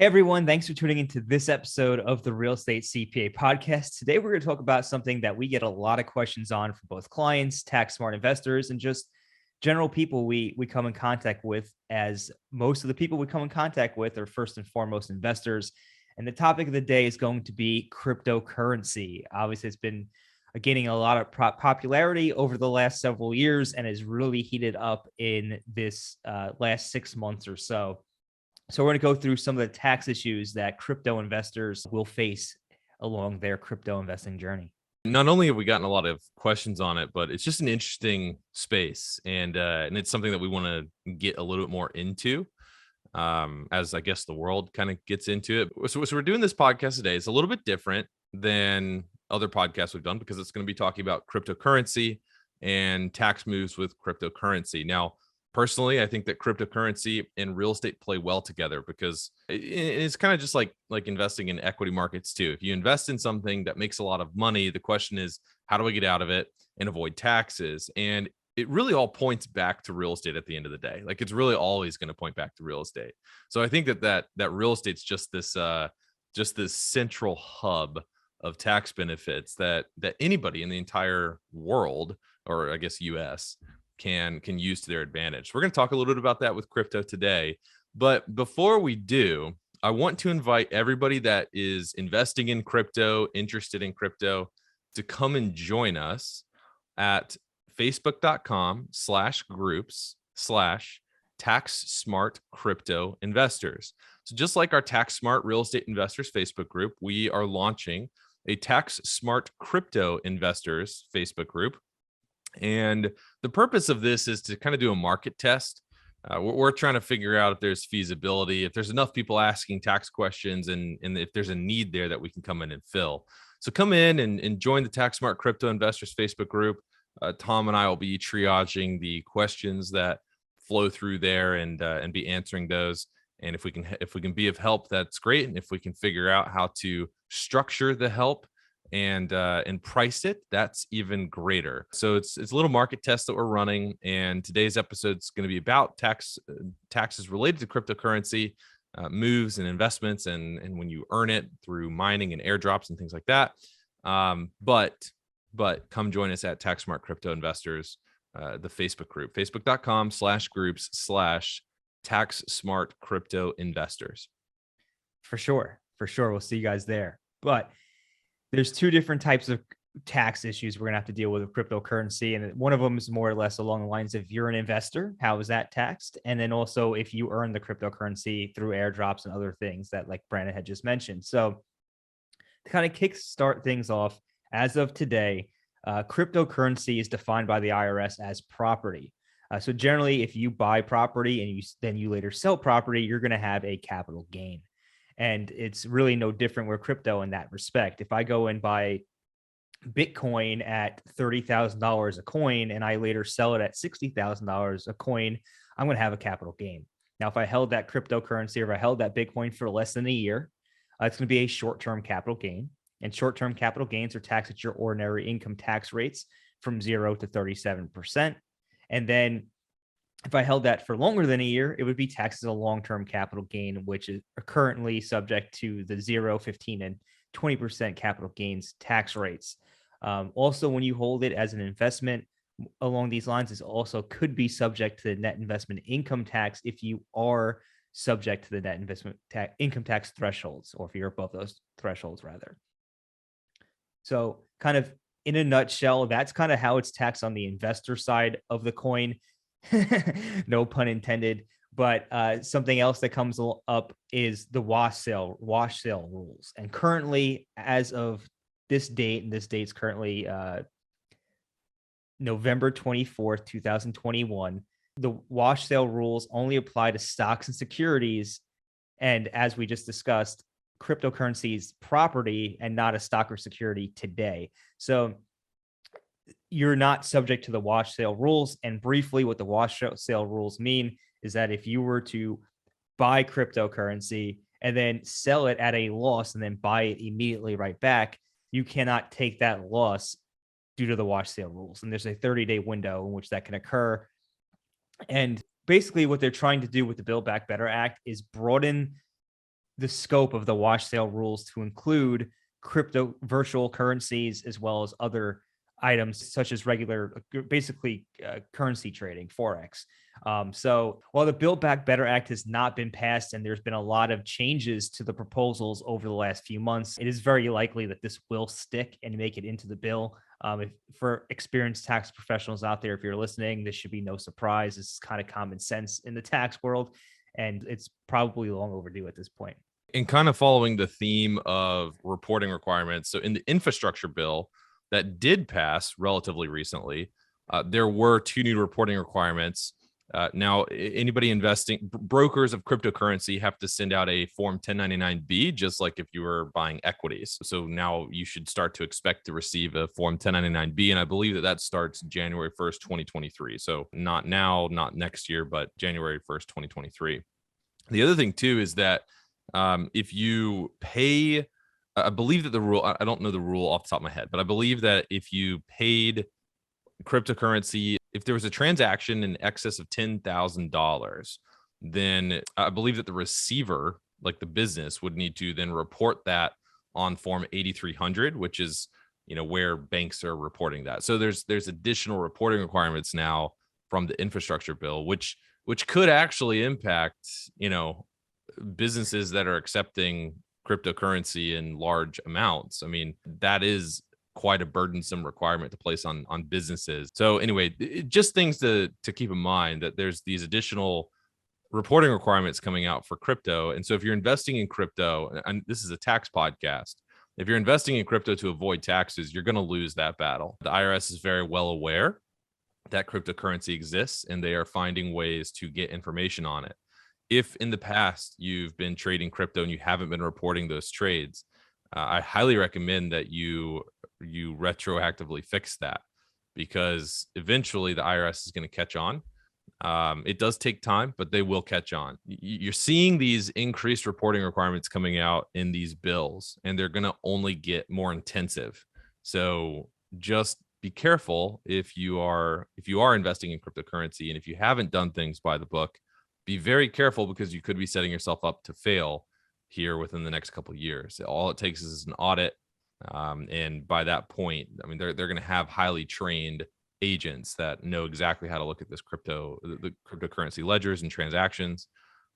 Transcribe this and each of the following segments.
Hey everyone, thanks for tuning into this episode of the Real Estate CPA podcast. Today we're going to talk about something that we get a lot of questions on from both clients, tax smart investors, and just general people we come in contact with, as most of the people we come in contact with are first and foremost investors. And the topic of the day is going to be cryptocurrency. Obviously, it's been gaining a lot of popularity over the last several years and has really heated up in this last 6 months or so. So we're going to go through some of the tax issues that crypto investors will face along their crypto investing journey. Not only have we gotten a lot of questions on it, but it's just an interesting space, and it's something that we want to get a little bit more into, as I guess the world kind of gets into it. So we're doing this podcast today. It's a little bit different than other podcasts we've done because it's going to be talking about cryptocurrency and tax moves with cryptocurrency. Now, personally, I think that cryptocurrency and real estate play well together because it's kind of just like investing in equity markets too. If you invest in something that makes a lot of money, the question is, how do I get out of it and avoid taxes? And it really all points back to real estate at the end of the day. Like, it's really always going to point back to real estate. So I think that real estate's just this central hub of tax benefits that anybody in the entire world, or I guess US, can use to their advantage. We're going to talk a little bit about that with crypto today. But before we do, I want to invite everybody that is investing in crypto, interested in crypto, to come and join us at facebook.com/groups/tax smart crypto investors. So just like our tax smart real estate investors Facebook group, we are launching a tax smart crypto investors Facebook group. And the purpose of this is to kind of do a market test. We're trying to figure out if there's feasibility, if there's enough people asking tax questions, and if there's a need there that we can come in and fill. So come in and join the Tax Smart Crypto Investors Facebook group. Tom and I will be triaging the questions that flow through there and be answering those. And if we can be of help, that's great. And if we can figure out how to structure the help and price it, that's even greater. So it's a little market test that we're running, and today's episode is going to be about taxes related to cryptocurrency moves and investments, and when you earn it through mining and airdrops and things like that. But come join us at Tax Smart Crypto Investors, the Facebook group, facebook.com/groups/tax smart crypto investors. For sure. We'll see you guys there. But there's two different types of tax issues we're going to have to deal with cryptocurrency. And one of them is more or less along the lines of, you're an investor, how is that taxed? And then also if you earn the cryptocurrency through airdrops and other things that, like Brandon had just mentioned. So to kind of kickstart things off, as of today, cryptocurrency is defined by the IRS as property. So generally, if you buy property and then you later sell property, you're going to have a capital gain. And it's really no different with crypto in that respect. If I go and buy Bitcoin at $30,000 a coin and I later sell it at $60,000 a coin, I'm going to have a capital gain. Now, if I held that cryptocurrency, or if I held that Bitcoin for less than a year, it's going to be a short-term capital gain. And short-term capital gains are taxed at your ordinary income tax rates from 0 to 37%. And then if I held that for longer than a year, it would be taxed as a long-term capital gain, which is currently subject to the 0, 15, and 20% capital gains tax rates. Also, when you hold it as an investment along these lines, it also could be subject to the net investment income tax if you are subject to the net investment income tax thresholds, or if you're above those thresholds, rather. So kind of in a nutshell, that's kind of how it's taxed on the investor side of the coin. No pun intended. But something else that comes up is the wash sale rules. And currently, as of this date, and this date's currently November 24th, 2021, the wash sale rules only apply to stocks and securities. And as we just discussed, cryptocurrency is property and not a stock or security today. So you're not subject to the wash sale rules. And briefly, what the wash sale rules mean is that if you were to buy cryptocurrency and then sell it at a loss and then buy it immediately right back, you cannot take that loss due to the wash sale rules. And there's a 30-day window in which that can occur. And basically what they're trying to do with the Build Back Better Act is broaden the scope of the wash sale rules to include crypto virtual currencies as well as other items such as regular, basically currency trading, forex. So while the Build Back Better Act has not been passed and there's been a lot of changes to the proposals over the last few months, it is very likely that this will stick and make it into the bill. If, for experienced tax professionals out there, if you're listening, this should be no surprise. This is kind of common sense in the tax world, and it's probably long overdue at this point. And kind of following the theme of reporting requirements. So in the infrastructure bill that did pass relatively recently, there were 2 new reporting requirements. Now, anybody investing, brokers of cryptocurrency have to send out a Form 1099-B, just like if you were buying equities. So now you should start to expect to receive a Form 1099-B. And I believe that starts January 1st, 2023. So not now, not next year, but January 1st, 2023. The other thing, too, is that if you pay, I believe that the rule, I don't know the rule off the top of my head, but I believe that if you paid cryptocurrency, if there was a transaction in excess of $10,000, then I believe that the receiver, like the business, would need to then report that on Form 8300, which is, where banks are reporting that. So there's additional reporting requirements now from the infrastructure bill, which could actually impact, businesses that are accepting cryptocurrency in large amounts. I mean, that is quite a burdensome requirement to place on businesses. So anyway, just things to keep in mind, that there's these additional reporting requirements coming out for crypto. And so if you're investing in crypto, and this is a tax podcast, if you're investing in crypto to avoid taxes, you're going to lose that battle. The IRS is very well aware that cryptocurrency exists, and they are finding ways to get information on it. If in the past you've been trading crypto and you haven't been reporting those trades, I highly recommend that you retroactively fix that, because eventually the IRS is going to catch on. It does take time, but they will catch on. You're seeing these increased reporting requirements coming out in these bills, and they're going to only get more intensive. So just be careful if you are investing in cryptocurrency, and if you haven't done things by the book, be very careful, because you could be setting yourself up to fail here within the next couple of years. All it takes is an audit. And by that point, I mean, they're going to have highly trained agents that know exactly how to look at the cryptocurrency ledgers and transactions.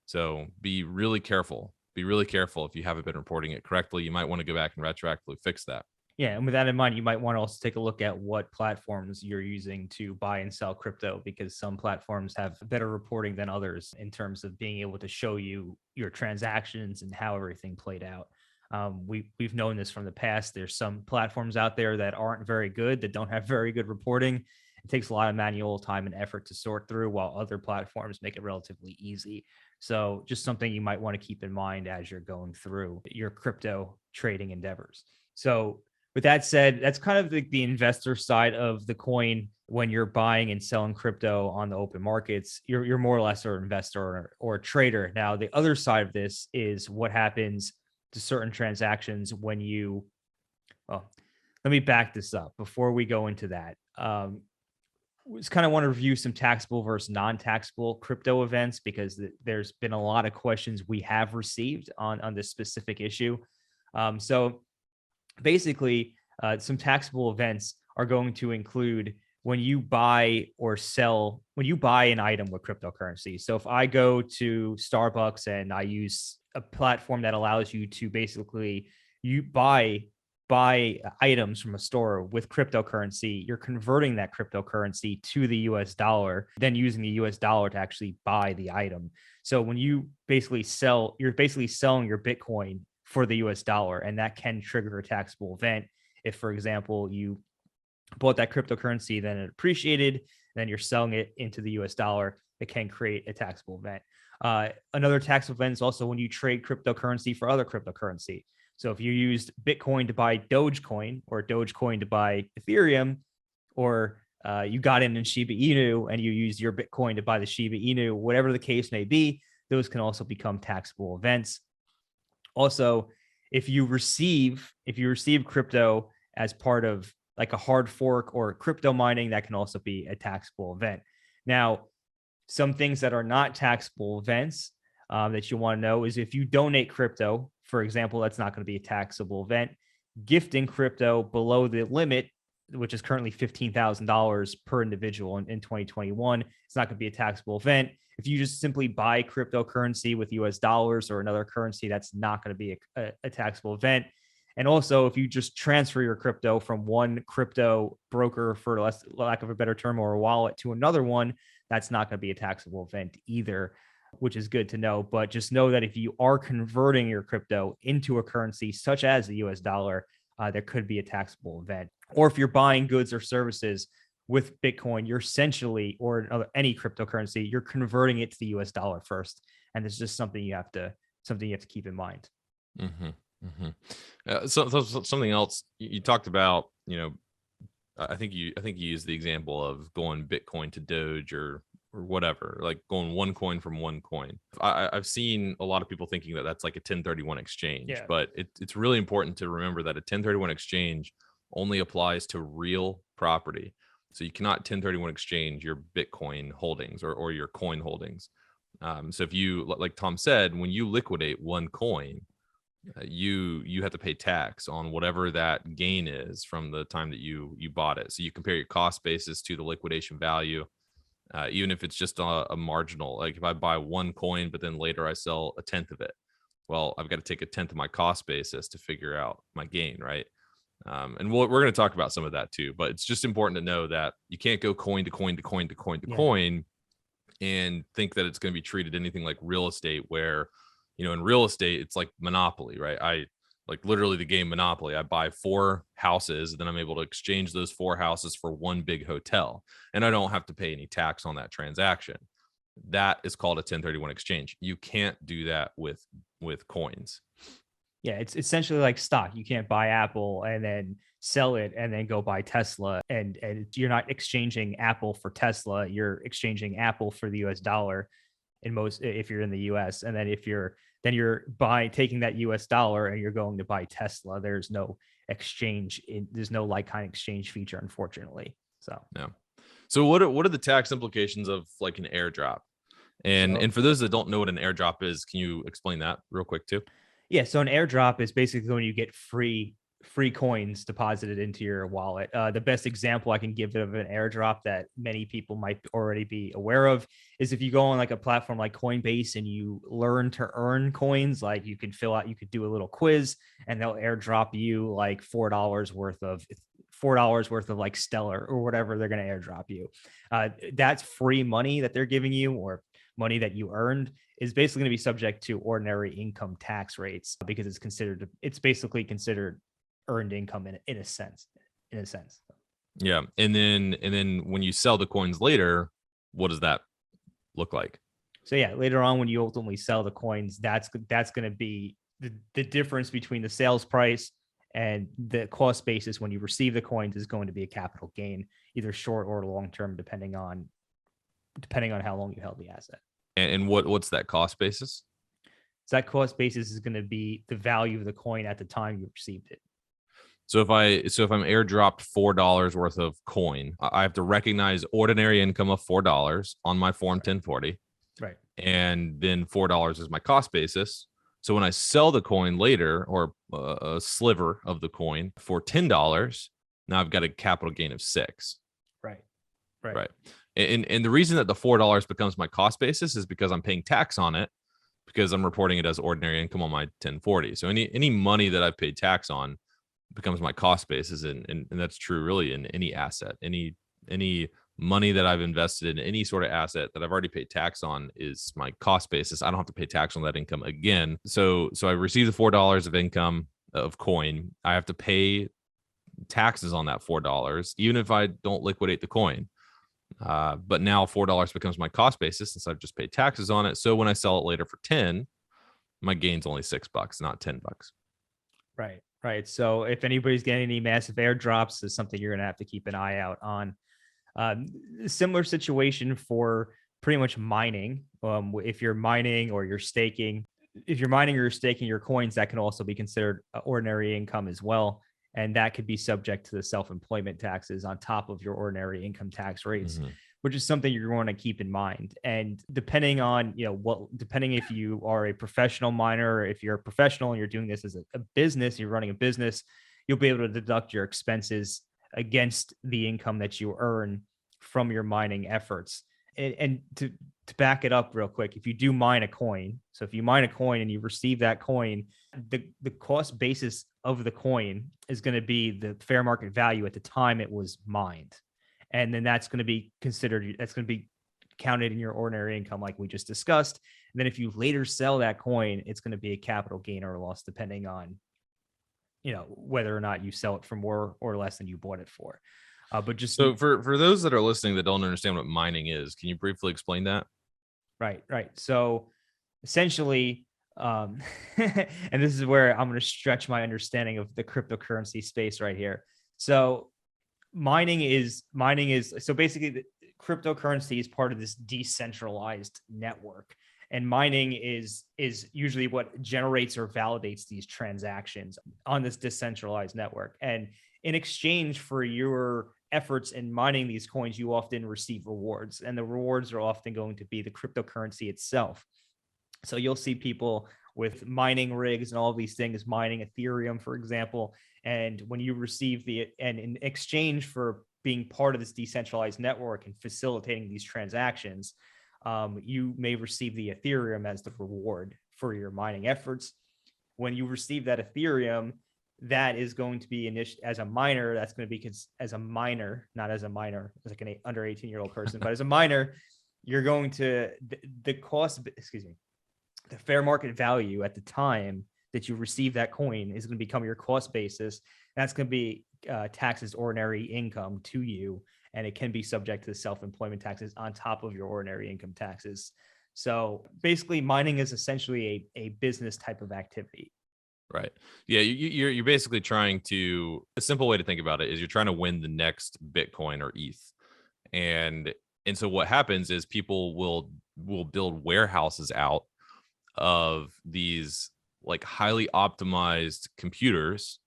So be really careful. Be really careful if you haven't been reporting it correctly. You might want to go back and retroactively fix that. Yeah, and with that in mind, you might want to also take a look at what platforms you're using to buy and sell crypto, because some platforms have better reporting than others in terms of being able to show you your transactions and how everything played out. We've known this from the past. There's some platforms out there that aren't very good, that don't have very good reporting. It takes a lot of manual time and effort to sort through, while other platforms make it relatively easy. So just something you might want to keep in mind as you're going through your crypto trading endeavors. So with that said, that's kind of the investor side of the coin. When you're buying and selling crypto on the open markets, you're more or less an investor or a trader. Now, the other side of this is what happens to certain transactions when you, well, let me back this up before we go into that. Just kind of want to review some taxable versus non-taxable crypto events, because there's been a lot of questions we have received on this specific issue. So basically, some taxable events are going to include when you buy an item with cryptocurrency. So if I go to Starbucks and I use a platform that allows you to basically buy items from a store with cryptocurrency, you're converting that cryptocurrency to the US dollar, then using the US dollar to actually buy the item. So when you basically sell, you're basically selling your Bitcoin for the US dollar, and that can trigger a taxable event. If, for example, you bought that cryptocurrency, then it appreciated, then you're selling it into the US dollar, it can create a taxable event. Another taxable event is also when you trade cryptocurrency for other cryptocurrency. So if you used Bitcoin to buy Dogecoin, or Dogecoin to buy Ethereum, or you got in Shiba Inu and you used your Bitcoin to buy the Shiba Inu, whatever the case may be, those can also become taxable events. Also, if you receive crypto as part of like a hard fork or crypto mining, that can also be a taxable event. Now, some things that are not taxable events that you want to know is if you donate crypto, for example, that's not going to be a taxable event. Gifting crypto below the limit, which is currently $15,000 per individual in 2021, it's not going to be a taxable event. If you just simply buy cryptocurrency with US dollars or another currency, that's not going to be a taxable event. And also, if you just transfer your crypto from one crypto broker, for lack of a better term, or a wallet to another one, that's not going to be a taxable event either, which is good to know. But just know that if you are converting your crypto into a currency such as the US dollar, there could be a taxable event. Or if you're buying goods or services with Bitcoin, you're essentially, or any cryptocurrency, you're converting it to the US dollar first. And it's just something you have to keep in mind. Mm-hmm. Mm-hmm. So something else you talked about, I think you used the example of going Bitcoin to Doge or whatever, like going one coin from one coin. I've seen a lot of people thinking that that's like a 1031 exchange, but it's really important to remember that a 1031 exchange only applies to real property. So you cannot 1031 exchange your Bitcoin holdings or your coin holdings. So if you, like Tom said, when you liquidate one coin, you have to pay tax on whatever that gain is from the time that you bought it. So you compare your cost basis to the liquidation value, even if it's just a marginal. Like if I buy one coin, but then later I sell a tenth of it, well, I've got to take a tenth of my cost basis to figure out my gain, right? And we're going to talk about some of that too. But it's just important to know that you can't go coin to coin to coin to coin to coin and think that it's going to be treated anything like real estate, where in real estate, it's like Monopoly, right? I like literally the game Monopoly. I buy 4 houses, and then I'm able to exchange those 4 houses for one big hotel, and I don't have to pay any tax on that transaction. That is called a 1031 exchange. You can't do that with coins. Yeah, it's essentially like stock. You can't buy Apple and then sell it and then go buy Tesla. And you're not exchanging Apple for Tesla. You're exchanging Apple for the US dollar if you're in the US. And then you're taking that US dollar and you're going to buy Tesla. There's no exchange. There's no like kind exchange feature, unfortunately. So yeah. So what are the tax implications of like an airdrop? And for those that don't know what an airdrop is, can you explain that real quick too? Yeah, so an airdrop is basically when you get free coins deposited into your wallet. The best example I can give of an airdrop that many people might already be aware of is if you go on like a platform like Coinbase and you learn to earn coins, like you could do a little quiz and they'll airdrop you like $4 worth of like Stellar or whatever they're going to airdrop you. That's free money that they're giving you, or money that you earned, is basically going to be subject to ordinary income tax rates because it's basically considered earned income in a sense. Yeah. And then when you sell the coins later, what does that look like? So yeah, later on when you ultimately sell the coins, that's going to be the difference between the sales price and the cost basis when you receive the coins is going to be a capital gain, either short or long term, depending on how long you held the asset. And what's that cost basis? So that cost basis is going to be the value of the coin at the time you received it. So if I'm airdropped $4 worth of coin, I have to recognize ordinary income of $4 on my form 1040. Right. And then $4 is my cost basis. So when I sell the coin later, or a sliver of the coin for $10, now I've got a capital gain of $6. Right. And the reason that the $4 becomes my cost basis is because I'm paying tax on it, because I'm reporting it as ordinary income on my 1040. So any money that I've paid tax on becomes my cost basis, and that's true really in any asset. Any money that I've invested in any sort of asset that I've already paid tax on is my cost basis. I don't have to pay tax on that income again. So I receive the $4 of income of coin. I have to pay taxes on that $4, even if I don't liquidate the coin. But now $4 becomes my cost basis since I've just paid taxes on it. So when I sell it later for 10, my gain's only $6, not $10. Right. So if anybody's getting any massive airdrops, is something you're going to have to keep an eye out on. Similar situation for pretty much mining. If you're mining or you're staking, your coins, that can also be considered ordinary income as well. And that could be subject to the self-employment taxes on top of your ordinary income tax rates. which is something you're going to keep in mind. And depending on, depending if you are a professional miner, or if you're a professional and you're doing this as a business, you're running a business, you'll be able to deduct your expenses against the income that you earn from your mining efforts. And to back it up real quick, if you do mine a coin, so if you mine a coin and you receive that coin, the cost basis of the coin is going to be the fair market value at the time it was mined. And then that's going to be counted in your ordinary income, like we just discussed. And then if you later sell that coin, it's going to be a capital gain or loss, depending on, whether or not you sell it for more or less than you bought it for. But just so for those that are listening that don't understand what mining is, can you briefly explain that? Right. So essentially, and this is where I'm going to stretch my understanding of the cryptocurrency space right here. So mining is so basically the cryptocurrency is part of this decentralized network, and mining is usually what generates or validates these transactions on this decentralized network. And in exchange for your efforts in mining these coins, you often receive rewards, and the rewards are often going to be the cryptocurrency itself. So you'll see people with mining rigs and all of these things mining Ethereum, for example. And when you receive and in exchange for being part of this decentralized network and facilitating these transactions, you may receive the Ethereum as the reward for your mining efforts. When you receive that Ethereum, that is going to be as a miner, that's going to be as a miner, not as a minor, as like an under 18-year-old person, but as a miner, you're going to the fair market value at the time that you receive that coin is going to become your cost basis. That's going to be taxed as ordinary income to you, and it can be subject to the self-employment taxes on top of your ordinary income taxes. So basically, mining is essentially a business type of activity. Right. Yeah. You're basically trying to, a simple way to think about it is you're trying to win the next Bitcoin or ETH. And so what happens is people will build warehouses out of these like highly optimized computers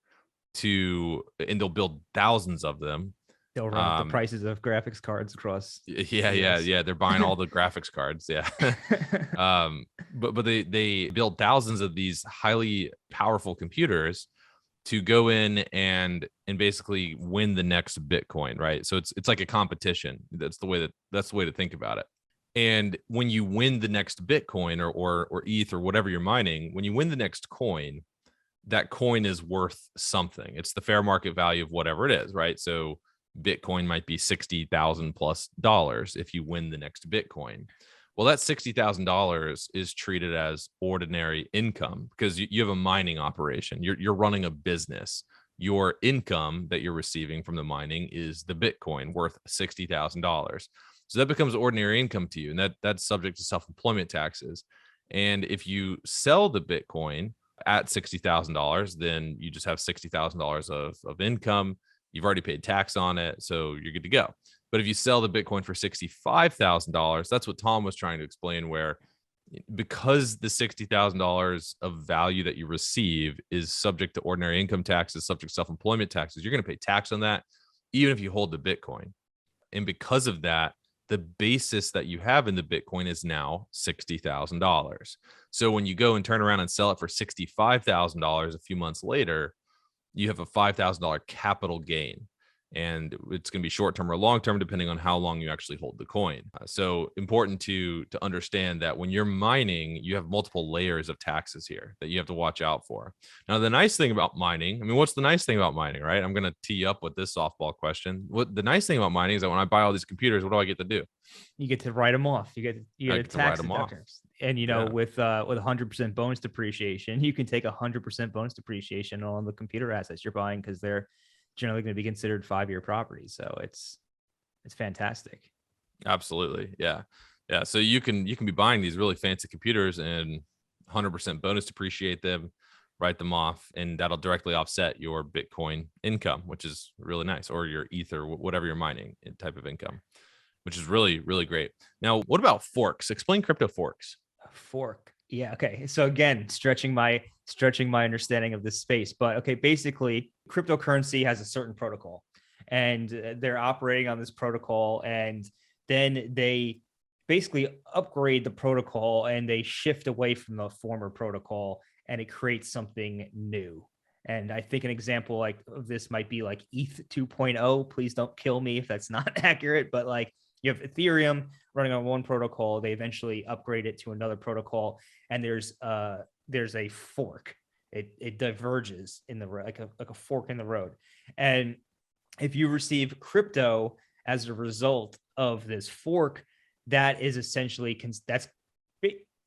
and they'll build thousands of them. They'll run up the prices of graphics cards across. Yeah. They're buying all the graphics cards. Yeah. But they build thousands of these highly powerful computers to go in and basically win the next Bitcoin, right? So it's like a competition. That's the way to think about it. And when you win the next Bitcoin or ETH or whatever you're mining, when you win the next coin, that coin is worth something. It's the fair market value of whatever it is, right? So Bitcoin might be $60,000+ if you win the next Bitcoin. Well, that $60,000 is treated as ordinary income because you have a mining operation. You're running a business. Your income that you're receiving from the mining is the Bitcoin worth $60,000. So that becomes ordinary income to you, and that's subject to self-employment taxes. And if you sell the Bitcoin at $60,000, then you just have $60,000 of income. You've already paid tax on it, so you're good to go. But if you sell the Bitcoin for $65,000, that's what Tom was trying to explain, where because the $60,000 of value that you receive is subject to ordinary income taxes, subject to self-employment taxes, you're going to pay tax on that, even if you hold the Bitcoin. And because of that, the basis that you have in the Bitcoin is now $60,000. So when you go and turn around and sell it for $65,000 a few months later, you have a $5,000 capital gain. And it's going to be short-term or long-term, depending on how long you actually hold the coin. So important to understand that when you're mining, you have multiple layers of taxes here that you have to watch out for. Now, the nice thing about mining, what's the nice thing about mining, right? I'm going to tee you up with this softball question. What the nice thing about mining is that when I buy all these computers, what do I get to do? You get to write them off. You get a tax deduction. And with 100% bonus depreciation, you can take 100% bonus depreciation on the computer assets you're buying because they're generally going to be considered 5-year properties. So it's fantastic. Absolutely. Yeah. So you can be buying these really fancy computers and 100% bonus depreciate them, write them off, and that'll directly offset your Bitcoin income, which is really nice, or your Ether, whatever you're mining type of income, which is really, really great. Now, what about forks? Explain crypto forks. A fork. Yeah. Okay. So again, stretching my understanding of this space, but okay, basically cryptocurrency has a certain protocol and they're operating on this protocol, and then they basically upgrade the protocol and they shift away from the former protocol and it creates something new. And I think an example like of this might be like ETH 2.0. Please don't kill me if that's not accurate, but like you have Ethereum running on one protocol, they eventually upgrade it to another protocol, and there's a fork. It diverges in the like a fork in the road. And if you receive crypto as a result of this fork, that is essentially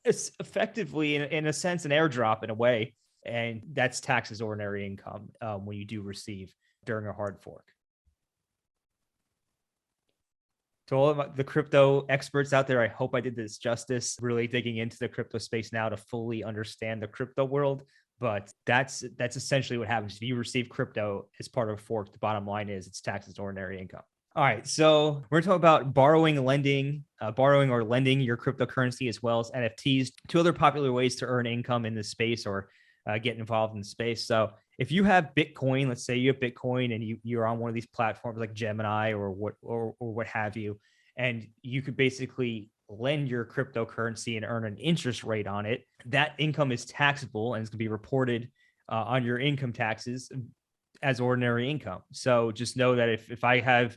it's effectively in a sense an airdrop in a way, and that's taxed as ordinary income when you do receive during a hard fork. To all of the crypto experts out there, I hope I did this justice, really digging into the crypto space now to fully understand the crypto world. But that's essentially what happens. If you receive crypto as part of a fork, the bottom line is it's taxed as ordinary income. All right, so we're talking about borrowing or lending your cryptocurrency as well as NFTs, two other popular ways to earn income in this space or get involved in the space. So if you have Bitcoin, let's say you have Bitcoin and you're on one of these platforms like Gemini or what have you, and you could basically lend your cryptocurrency and earn an interest rate on it, that income is taxable and it's going to be reported on your income taxes as ordinary income. So just know that if I have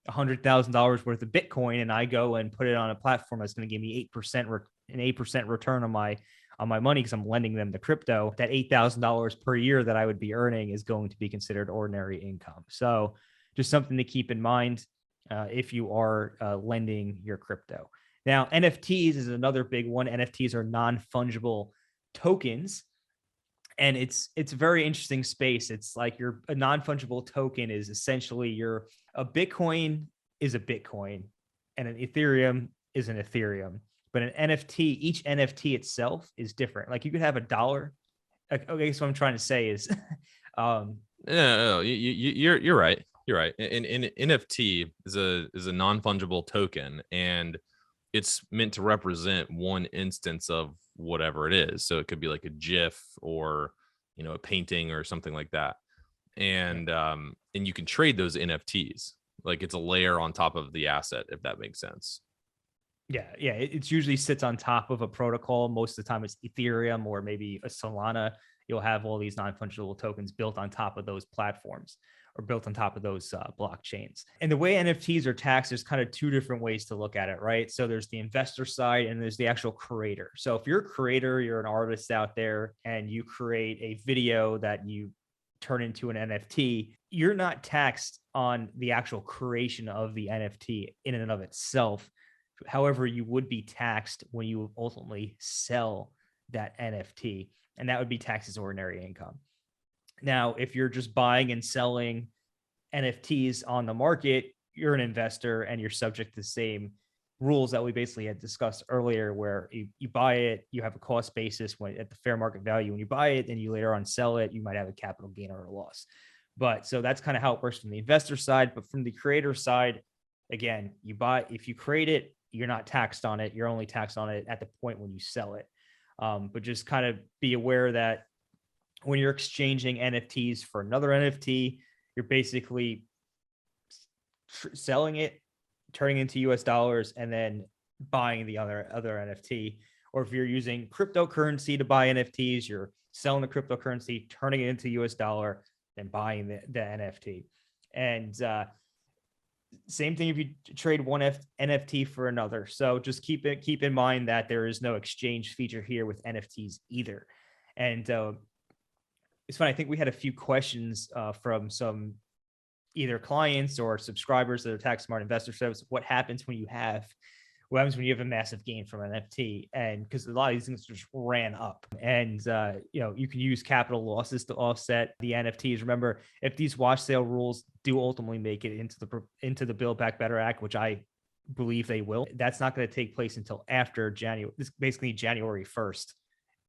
$100,000 worth of Bitcoin and I go and put it on a platform that's going to give me 8% return on my money because I'm lending them the crypto, that $8,000 per year that I would be earning is going to be considered ordinary income. So just something to keep in mind if you are lending your crypto. Now, NFTs is another big one. NFTs are non-fungible tokens. And it's a very interesting space. It's like a non-fungible token is essentially a Bitcoin is a Bitcoin and an Ethereum is an Ethereum. But an NFT, each NFT itself is different. Like you could have $1. Okay, so what I'm trying to say is no, you're right. You're right. And NFT is a non-fungible token, and it's meant to represent one instance of whatever it is. So it could be like a GIF or, a painting or something like that. And you can trade those NFTs. Like it's a layer on top of the asset, if that makes sense. Yeah. It usually sits on top of a protocol. Most of the time it's Ethereum or maybe a Solana. You'll have all these non-fungible tokens built on top of those platforms or built on top of those blockchains. And the way NFTs are taxed, there's kind of two different ways to look at it, right? So there's the investor side and there's the actual creator. So if you're a creator, you're an artist out there and you create a video that you turn into an NFT, you're not taxed on the actual creation of the NFT in and of itself. However, you would be taxed when you ultimately sell that NFT, and that would be taxed as ordinary income. Now, if you're just buying and selling NFTs on the market, you're an investor and you're subject to the same rules that we basically had discussed earlier, where you buy it, you have a cost basis at the fair market value when you buy it, and you later on sell it, you might have a capital gain or a loss. But so that's kind of how it works from the investor side. But from the creator side, again, if you create it, you're not taxed on it. You're only taxed on it at the point when you sell it. But just kind of be aware that when you're exchanging NFTs for another NFT, you're basically selling it, turning into US dollars, and then buying the other NFT. Or if you're using cryptocurrency to buy NFTs, you're selling the cryptocurrency, turning it into US dollar, then buying the NFT. And same thing if you trade one NFT for another. So just keep in mind that there is no exchange feature here with NFTs either. And it's funny. I think we had a few questions from some either clients or subscribers that are tax smart investor service. What happens when you have a massive gain from an NFT? And because a lot of these things just ran up, and you can use capital losses to offset the NFTs. Remember, if these wash sale rules do ultimately make it into the Build Back Better Act, which I believe they will, that's not going to take place until after January. This basically January 1st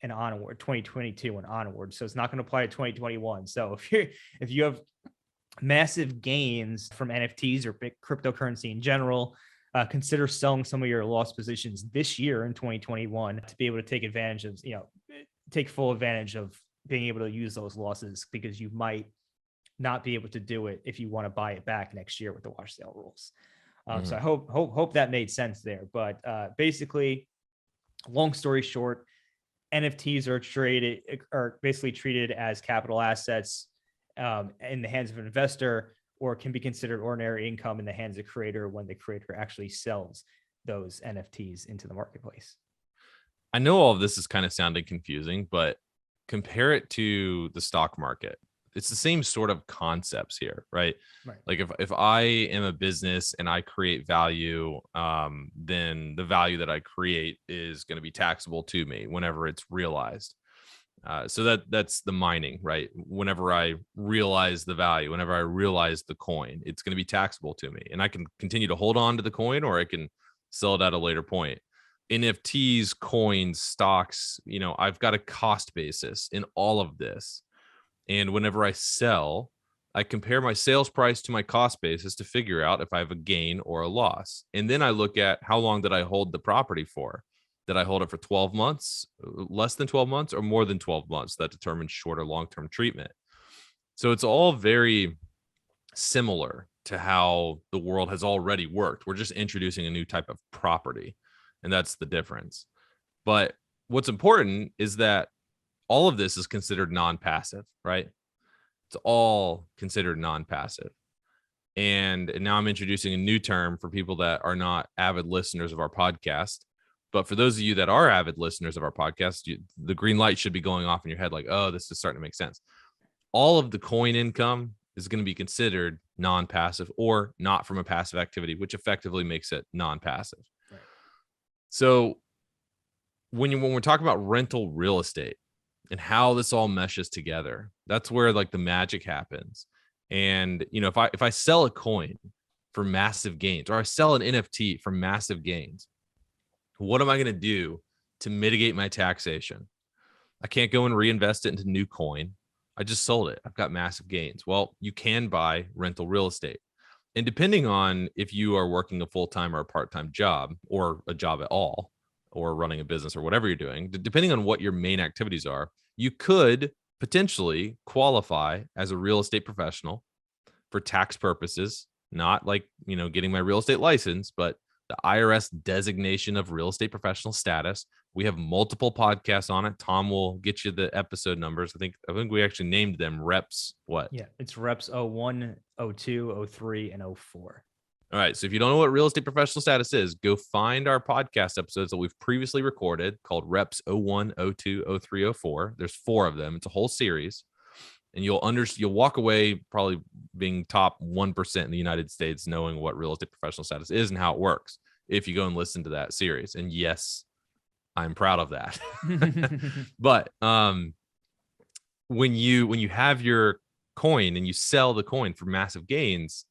and onward, 2022 and onward. So it's not going to apply to 2021. So if you have massive gains from NFTs or cryptocurrency in general, consider selling some of your lost positions this year in 2021 to be able to take full advantage of being able to use those losses, because you might not be able to do it if you want to buy it back next year with the wash sale rules. So I hope that made sense there. But basically, long story short, NFTs are basically treated as capital assets in the hands of an investor, or can be considered ordinary income in the hands of the creator when the creator actually sells those NFTs into the marketplace. I know all of this is kind of sounding confusing, but compare it to the stock market. It's the same sort of concepts here, right? Right. Like if I am a business and I create value, then the value that I create is going to be taxable to me whenever it's realized. So that's the mining, right? Whenever I realize the value, whenever I realize the coin, it's going to be taxable to me, and I can continue to hold on to the coin, or I can sell it at a later point. NFTs, coins, stocks, I've got a cost basis in all of this. And whenever I sell, I compare my sales price to my cost basis to figure out if I have a gain or a loss. And then I look at how long did I hold the property for? Did I hold it for 12 months, less than 12 months, or more than 12 months? That determines short or long-term treatment. So it's all very similar to how the world has already worked. We're just introducing a new type of property, and that's the difference. But what's important is that all of this is considered non-passive, right? It's all considered non-passive. And now I'm introducing a new term for people that are not avid listeners of our podcast. But for those of you that are avid listeners of our podcast, the green light should be going off in your head like, oh, this is starting to make sense. All of the coin income is going to be considered non-passive or not from a passive activity, which effectively makes it non-passive. Right. So when we're talking about rental real estate and how this all meshes together, that's where like the magic happens. And if I sell a coin for massive gains, or I sell an NFT for massive gains, what am I going to do to mitigate my taxation? I can't go and reinvest it into new coin. I just sold it. I've got massive gains. Well, you can buy rental real estate. And depending on if you are working a full-time or a part-time job, or a job at all, or running a business, or whatever you're doing, depending on what your main activities are, you could potentially qualify as a real estate professional for tax purposes, not like, getting my real estate license, but the IRS designation of real estate professional status. We have multiple podcasts on it. Tom will get you the episode numbers. I think we actually named them reps. What? Yeah, it's reps 01, 02, 03, and 04. All right. So if you don't know what real estate professional status is, go find our podcast episodes that we've previously recorded called reps 01, 02, 03, 04. There's 4 of them. It's a whole series. And you'll walk away probably being top 1% in the United States knowing what real estate professional status is and how it works if you go and listen to that series. And yes, I'm proud of that. But when you have your coin and you sell the coin for massive gains,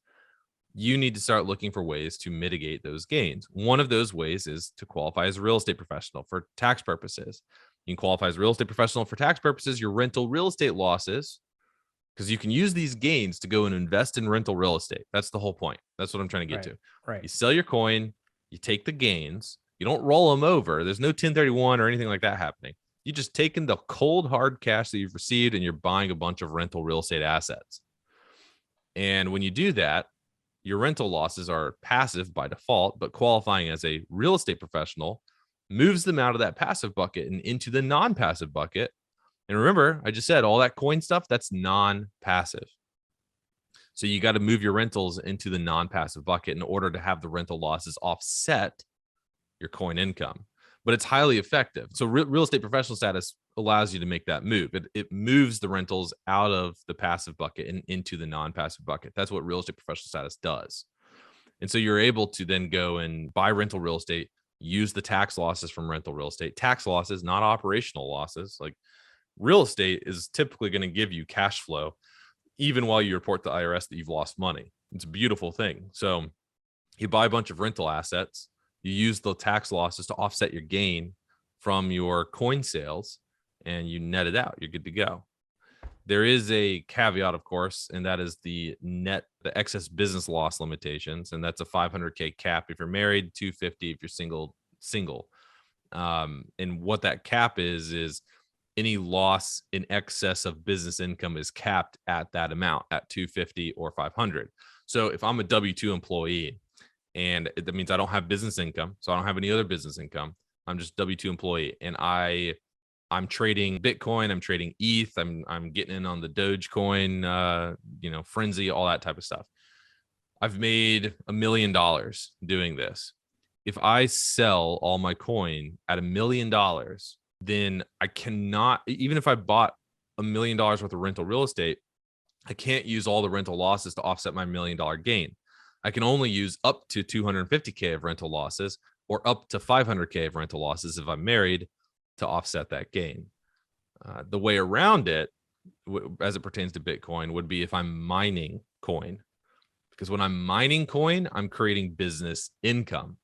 you need to start looking for ways to mitigate those gains. One of those ways is to qualify as a real estate professional for tax purposes. You can qualify as a real estate professional for tax purposes. Your rental real estate losses, because you can use these gains to go and invest in rental real estate. That's the whole point. That's what I'm trying to get to. Right. You sell your coin, you take the gains, you don't roll them over. There's no 1031 or anything like that happening. You just taking the cold hard cash that you've received and you're buying a bunch of rental real estate assets. And when you do that, your rental losses are passive by default, but qualifying as a real estate professional moves them out of that passive bucket and into the non-passive bucket. And remember, I just said all that coin stuff, that's non-passive. So you got to move your rentals into the non-passive bucket in order to have the rental losses offset your coin income. But it's highly effective. So real estate professional status allows you to make that move. It moves the rentals out of the passive bucket and into the non-passive bucket. That's what real estate professional status does. And so you're able to then go and buy rental real estate, use the tax losses from rental real estate, tax losses, not operational losses. Like real estate is typically going to give you cash flow, even while you report to the IRS that you've lost money. It's a beautiful thing. So you buy a bunch of rental assets, you use the tax losses to offset your gain from your coin sales, and you net it out. You're good to go. There is a caveat, of course, and that is the excess business loss limitations. And that's a $500K cap if you're married, $250 if you're single. And what that cap is any loss in excess of business income is capped at that amount at $250 or $500. So if I'm a W-2 employee And that means I don't have business income. So I don't have any other business income. I'm just W-2 employee. And I'm trading Bitcoin, I'm trading ETH, I'm getting in on the Dogecoin, frenzy, all that type of stuff. I've made $1 million doing this. If I sell all my coin at $1 million, then I cannot, even if I bought $1 million worth of rental real estate, I can't use all the rental losses to offset my $1 million gain. I can only use up to 250K of rental losses or up to 500K of rental losses if I'm married to offset that gain. The way around it, as it pertains to Bitcoin, would be if I'm mining coin. Because when I'm mining coin, I'm creating business income.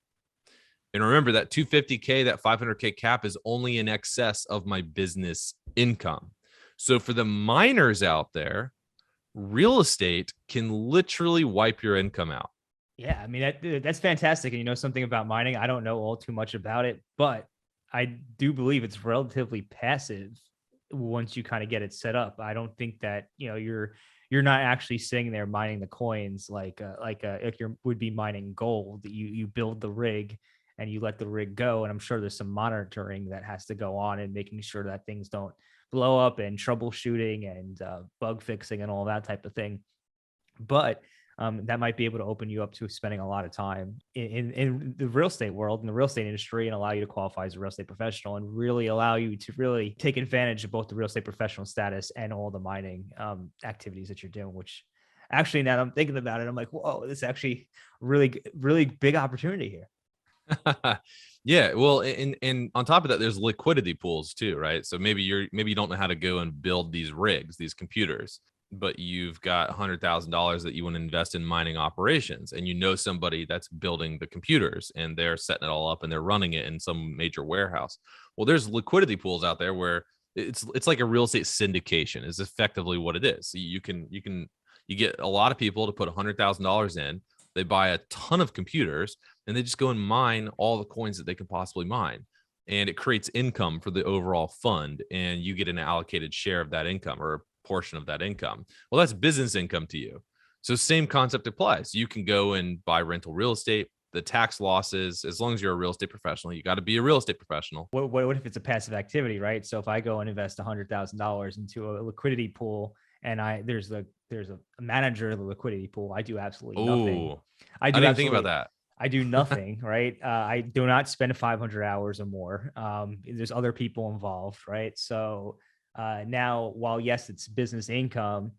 And remember that 250K, that 500K cap is only in excess of my business income. So for the miners out there, real estate can literally wipe your income out. Yeah, I mean, that's fantastic. And you know something about mining? I don't know all too much about it, but I do believe it's relatively passive once you kind of get it set up. I don't think that, you're not actually sitting there mining the coins like if you would be mining gold. You build the rig and you let the rig go, and I'm sure there's some monitoring that has to go on and making sure that things don't blow up, and troubleshooting and bug fixing and all that type of thing. But that might be able to open you up to spending a lot of time in the real estate world, in the real estate industry, and allow you to qualify as a real estate professional, and really allow you to really take advantage of both the real estate professional status and all the mining activities that you're doing, which actually, now that I'm thinking about it, I'm like, whoa, this is actually really, really big opportunity here. Yeah, well, and on top of that, there's liquidity pools too, right? So maybe you don't know how to go and build these rigs, these computers, but you've got $100,000 that you want to invest in mining operations, and you know somebody that's building the computers and they're setting it all up and they're running it in some major warehouse. Well, there's liquidity pools out there where it's like a real estate syndication is effectively what it is. So you get a lot of people to put $100,000 in. They buy a ton of computers and they just go and mine all the coins that they can possibly mine. And it creates income for the overall fund. And you get an allocated share of that income or a portion of that income. Well, that's business income to you. So same concept applies. You can go and buy rental real estate. The tax losses, as long as you're a real estate professional, you got to be a real estate professional. What if it's a passive activity, right? So if I go and invest $100,000 into a liquidity pool, and there's a manager of the liquidity pool, I do absolutely nothing. I didn't think about that. I do nothing, right? I do not spend 500 hours or more. There's other people involved, right? So now, while yes, it's business income,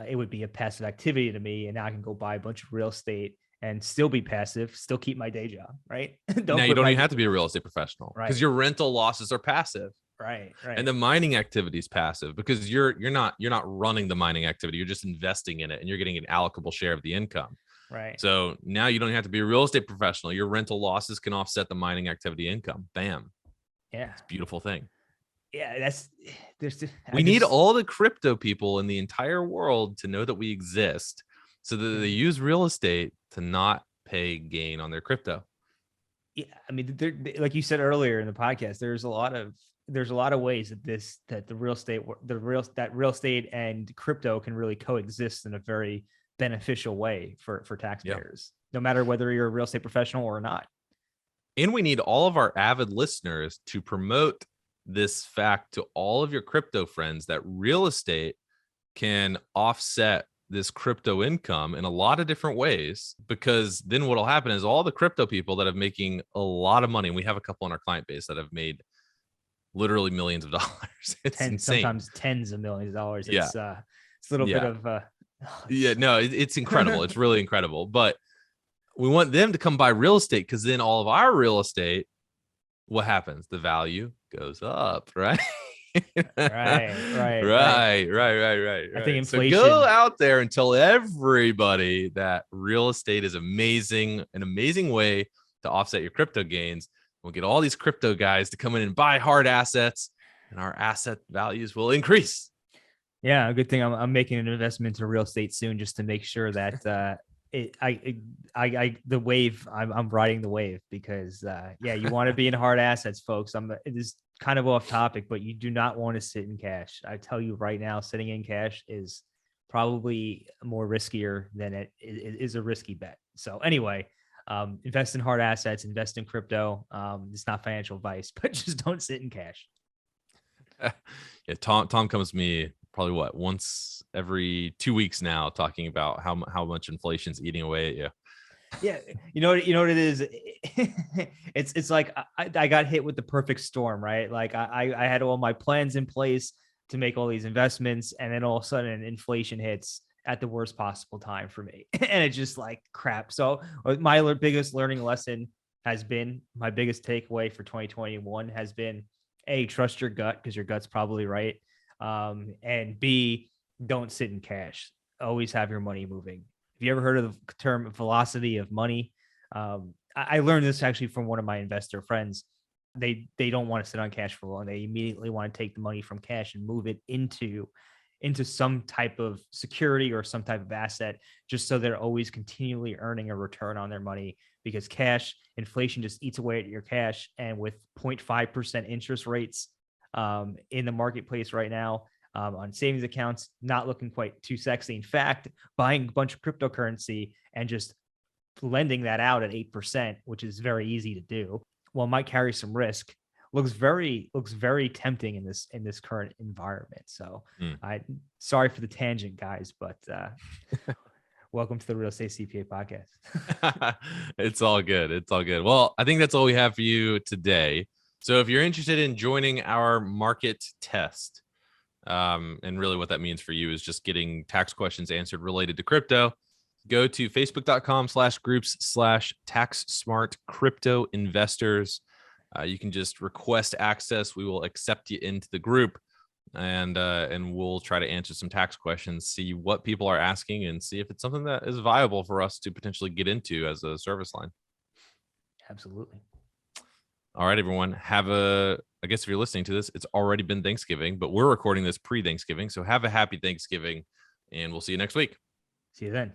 it would be a passive activity to me, and now I can go buy a bunch of real estate and still be passive, still keep my day job, right? Now you don't even have to be a real estate professional, right? Because your rental losses are passive. Right. And the mining activity is passive because you're not running the mining activity. You're just investing in it and you're getting an allocable share of the income. Right. So now you don't have to be a real estate professional. Your rental losses can offset the mining activity income. Bam. Yeah. It's a beautiful thing. Yeah, we need all the crypto people in the entire world to know that we exist so that they use real estate to not pay gain on their crypto. Yeah, I mean, like you said earlier in the podcast, there's a lot of ways that real estate and crypto can really coexist in a very beneficial way for taxpayers, no matter whether you're a real estate professional or not. And we need all of our avid listeners to promote this fact to all of your crypto friends that real estate can offset this crypto income in a lot of different ways, because then what'll happen is all the crypto people that are making a lot of money, and we have a couple in our client base that have made literally millions of dollars. It's insane. Sometimes tens of millions of dollars. It's a little bit of it's incredible. It's really incredible. But we want them to come buy real estate, because then all of our real estate, what happens? The value goes up, right? Right. I think inflation. So go out there and tell everybody that real estate is an amazing way to offset your crypto gains. We'll get all these crypto guys to come in and buy hard assets, and our asset values will increase. Yeah, a good thing I'm making an investment into real estate soon, just to make sure that I'm riding the wave, because you want to be in hard assets, folks. It is kind of off topic, but you do not want to sit in cash. I tell you right now, sitting in cash is probably more riskier than it is a risky bet. So anyway, Invest in hard assets, invest in crypto. It's not financial advice, but just don't sit in cash. Yeah, Tom comes to me probably once every 2 weeks now, talking about how much inflation's eating away at you. Yeah, you know what it is. It's like I got hit with the perfect storm, right? Like I had all my plans in place to make all these investments, and then all of a sudden inflation hits at the worst possible time for me, and it's just like crap. So my biggest learning lesson has been, my biggest takeaway for 2021 has been, A, trust your gut because your gut's probably right, and B, don't sit in cash. Always have your money moving. Have you ever heard of the term velocity of money? I learned this actually from one of my investor friends. They don't want to sit on cash for long. They immediately want to take the money from cash and move it into some type of security or some type of asset, just so they're always continually earning a return on their money, because cash inflation just eats away at your cash. And with 0.5% interest rates in the marketplace right now, on savings accounts, not looking quite too sexy. In fact, buying a bunch of cryptocurrency and just lending that out at 8%, which is very easy to do, while might carry some risk, looks very tempting in this current environment. So I sorry for the tangent, guys, but welcome to the Real Estate CPA podcast. It's all good. It's all good. Well, I think that's all we have for you today. So if you're interested in joining our market test, and really what that means for you is just getting tax questions answered related to crypto, go to facebook.com/groups/tax-smart-crypto-investors. You can just request access. We will accept you into the group, and we'll try to answer some tax questions, see what people are asking, and see if it's something that is viable for us to potentially get into as a service line. Absolutely. All right, everyone. I guess if you're listening to this, it's already been Thanksgiving, but we're recording this pre-Thanksgiving. So have a happy Thanksgiving, and we'll see you next week. See you then.